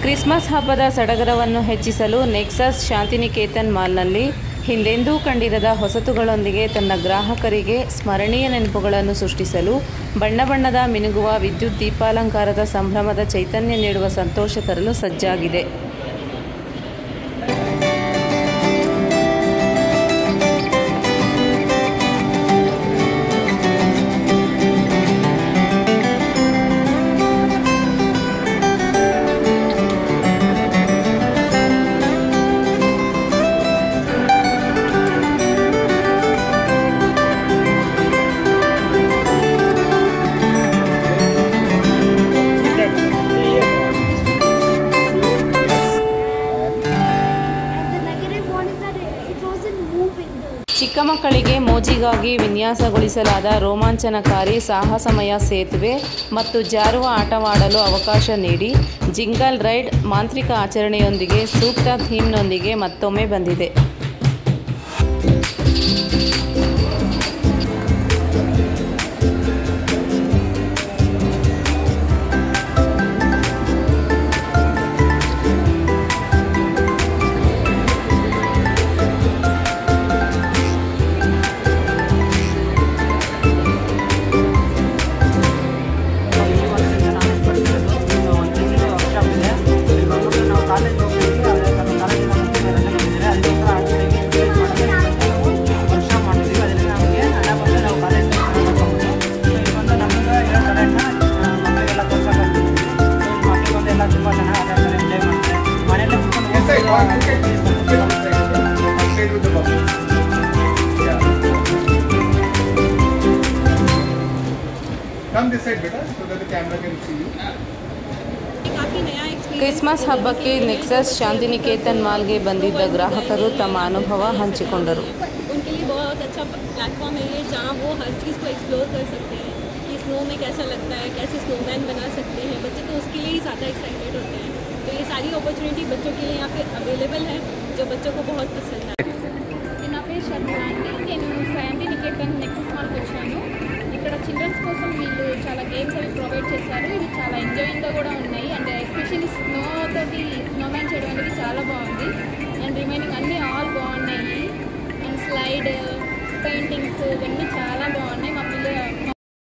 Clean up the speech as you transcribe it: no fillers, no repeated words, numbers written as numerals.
Christmas ಹಬ್ಬದ ಸಡಗರವನ್ನು ಹೆಚ್ಚಿಸಲು nexus Shantiniketan ಮಾಲ್ನಲ್ಲಿ ಹಿಂದೆಂದೂ ಕಂಡಿರದ ಹೊಸತುಗಳೊಂದಿಗೆ ತನ್ನ ಗ್ರಾಹಕರಿಗೆ ಸ್ಮರಣೀಯ ನೆನಪುಗಳನ್ನು ಸೃಷ್ಟಿಸಲು ಬಣ್ಣ ಬಣ್ಣದ ಮಿನುಗುವ ವಿದ್ಯುತ್ ದೀಪಾಲಂಕಾರದ ಸಂಭ್ರಮದ ಚೈತನ್ಯ ನೀಡುವ ಸಂತೋಷ ತರಲು ಸಜ್ಜಾಗಿದೆ. ಚಿಕ್ಕ ಮಕ್ಕಳಿಗೆ ಮೋಜಿಗಾಗಿ ವಿನ್ಯಾಸಗೊಳಿಸಲಾದ ರೋಮಾಂಚನಕಾರಿ ಸಾಹಸಮಯ ಸೇತುವೆ ಮತ್ತು ಜಾರುವ ಆಟವಾಡಲು ಅವಕಾಶ ನೀಡಿ ಜಿಂಗಲ್ ರೈಡ್ ಮಾಂತ್ರಿಕ ಆಚರಣೆಯೊಂದಿಗೆ ಸೂಕ್ತ ಥೀಮ್ನೊಂದಿಗೆ ಮತ್ತೊಮ್ಮೆ ಬಂದಿದೆ. ಕ್ರಿಸ್ಮಸ್ ಹಬ್ಬಕ್ಕೆ ನೆಕ್ಸಸ್ ಶಾಂತಿನಿಕೇತನ್ ಮಾಲ್ಗೆ ಬಂದಿದ್ದ ಗ್ರಾಹಕರು ತಮ್ಮ ಅನುಭವ ಹಂಚಿಕೊಂಡರು. उनके लिए बहुत अच्छा प्लेटफॉर्म है ये, जहाँ वो हर चीज़ को एक्सप्लोर कर सकते हैं कि स्नो में कैसा लगता है, कैसे स्नोमैन बना सकते हैं. बच्चे तो उसके लिए ही ज़्यादा एक्साइटेड होते हैं. तो ये सारी अपॉर्चुनिटी बच्चों के लिए यहाँ पे अवेलेबल है जो बच्चों को बहुत पसंद है.